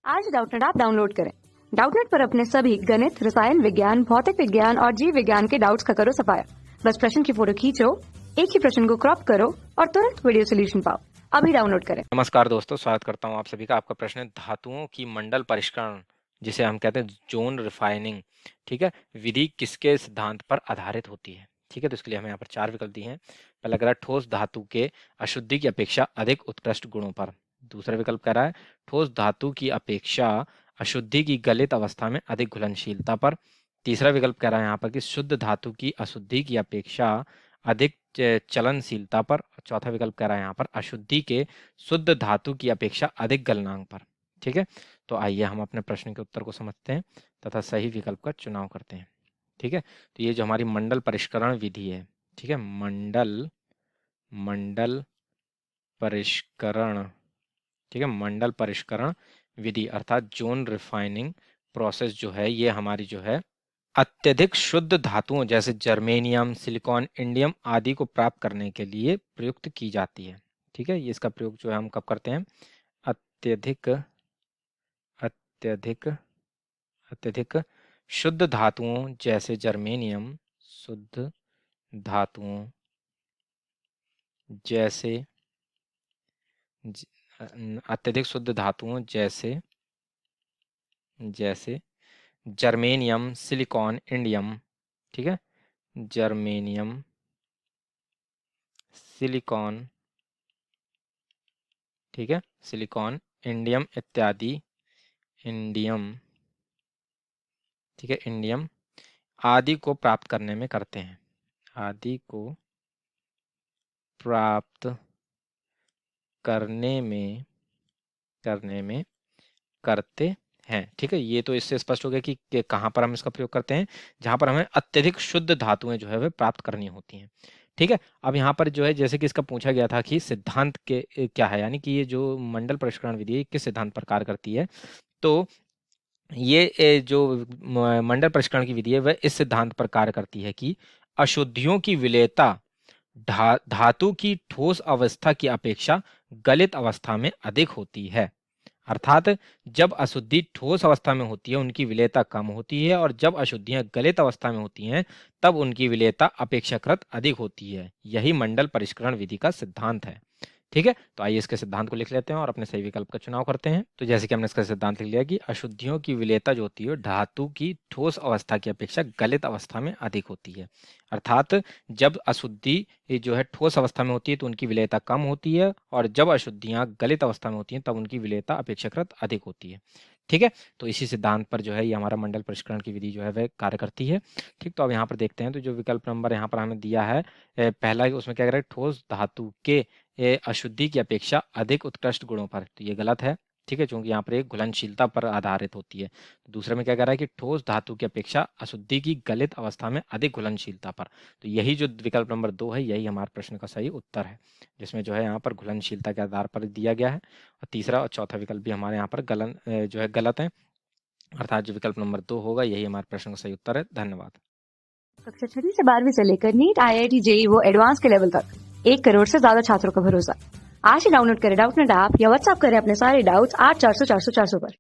आज Doubtnut app download करें। Doubtnut पर अपने सभी गणित, रसायन विज्ञान, भौतिक विज्ञान और जीव विज्ञान के डाउट्स का करो सफाया। बस प्रश्न की फोटो खींचो, एक ही प्रश्न को क्रॉप करो और तुरंत वीडियो सोल्यूशन पाओ। अभी डाउनलोड करें। नमस्कार दोस्तों, स्वागत करता हूं आप सभी का। आपका प्रश्न है धातुओं की मंडल परिष्करण, जिसे हम कहते हैं जोन रिफाइनिंग, ठीक है, विधि किसके सिद्धांत पर आधारित होती है। ठीक है, तो इसके लिए हमें यहाँ पर 4 विकल्प दिए हैं। पहला कह रहा है ठोस धातु के अशुद्धि की अपेक्षा अधिक उत्कृष्ट गुणों पर। दूसरा विकल्प कह रहा है ठोस धातु की अपेक्षा अशुद्धि की गलित अवस्था में अधिक घुलनशीलता पर। तीसरा विकल्प कह रहा है यहाँ पर कि शुद्ध धातु की अशुद्धि की अपेक्षा अधिक चलनशीलता पर। चौथा विकल्प कह रहा है यहाँ पर अशुद्धि के शुद्ध धातु की अपेक्षा अधिक गलनांक पर। ठीक है, तो आइए हम अपने प्रश्न के उत्तर को समझते हैं तथा सही विकल्प का चुनाव करते हैं। ठीक है, तो ये जो हमारी मंडल परिष्करण विधि है, ठीक है, मंडल परिष्करण, ठीक है, मंडल परिष्करण विधि अर्थात जोन रिफाइनिंग प्रोसेस जो है, ये हमारी जो है अत्यधिक शुद्ध धातुओं जैसे जर्मेनियम, सिलिकॉन, इंडियम आदि को प्राप्त करने के लिए प्रयुक्त की जाती है। ठीक है, ये इसका प्रयोग जो है हम कब करते हैं? अत्यधिक अत्यधिक अत्यधिक शुद्ध धातुओं जैसे जर्मेनियम, शुद्ध धातुओं जैसे अत्यधिक शुद्ध धातुओं जैसे जैसे जर्मेनियम, सिलिकॉन, इंडियम, ठीक है, जर्मेनियम, सिलिकॉन, ठीक है, सिलिकॉन, इंडियम इत्यादि, इंडियम, ठीक है, इंडियम आदि को प्राप्त करने में करते हैं, आदि को प्राप्त करने में करते हैं। ठीक है, ये तो इससे स्पष्ट हो गया कि कहाँ पर हम इसका प्रयोग करते हैं, जहां पर हमें अत्यधिक शुद्ध धातुएं जो है वे प्राप्त करनी होती हैं। ठीक है, अब यहाँ पर जो है जैसे कि इसका पूछा गया था कि सिद्धांत के क्या है, यानी कि ये जो मंडल परिष्करण विधि किस सिद्धांत पर कार्य करती है, तो ये जो मंडल परिष्करण की विधि है वह इस सिद्धांत पर कार्य करती है कि अशुद्धियों की विलेयता धातु की ठोस अवस्था की अपेक्षा गलित अवस्था में अधिक होती है। अर्थात जब अशुद्धि ठोस अवस्था में होती है उनकी विलेयता कम होती है, और जब अशुद्धियां गलित अवस्था में होती हैं तब उनकी विलेयता अपेक्षाकृत अधिक होती है। यही मंडल परिष्करण विधि का सिद्धांत है। ठीक है, तो आइए इसके सिद्धांत को लिख लेते हैं और अपने सही विकल्प का चुनाव करते हैं। तो जैसे कि हमने इसका सिद्धांत लिख लिया कि अशुद्धियों की विलेयता जो होती है धातु की ठोस अवस्था की अपेक्षा गलित अवस्था में अधिक होती है। अर्थात जब अशुद्धि जो है ठोस अवस्था में होती है तो उनकी विलेयता कम होती है, और जब अशुद्धियां गलित अवस्था में होती हैं तब उनकी विलेयता अपेक्षाकृत अधिक होती है। ठीक है, तो इसी सिद्धांत पर जो है ये हमारा मंडल परिष्करण की विधि जो है वह कार्य करती है। ठीक, तो अब यहाँ पर देखते हैं, तो जो विकल्प नंबर यहाँ पर हमें दिया है पहला, उसमें क्या कह रहा है ठोस धातु के अशुद्धि की अपेक्षा अधिक उत्कृष्ट गुणों पर, तो ये गलत है। ठीक है, क्योंकि यहाँ पर एक घुलनशीलता पर आधारित होती है। दूसरे में क्या कह रहा है कि ठोस धातु की अपेक्षा अशुद्धि की गलित अवस्था में अधिक घुलनशीलता पर, तो यही जो विकल्प नंबर 2 है यही हमारे प्रश्न का सही उत्तर है, जिसमें जो है यहाँ पर घुलनशीलता के आधार पर दिया गया है। और तीसरा और चौथा विकल्प भी हमारे यहाँ पर जो है गलत है, अर्थात जो विकल्प नंबर 2 होगा यही हमारे प्रश्न का सही उत्तर है। धन्यवाद। कक्षा 6 से 12वीं से लेकर नीट, IIT, JEE वो एडवांस के लेवल तक 1 करोड़ से ज्यादा छात्रों का भरोसा। आज ही डाउनलोड करें डाउटनेट ऐप या व्हाट्सएप करें अपने सारे डाउट्स 8400 400 400 पर।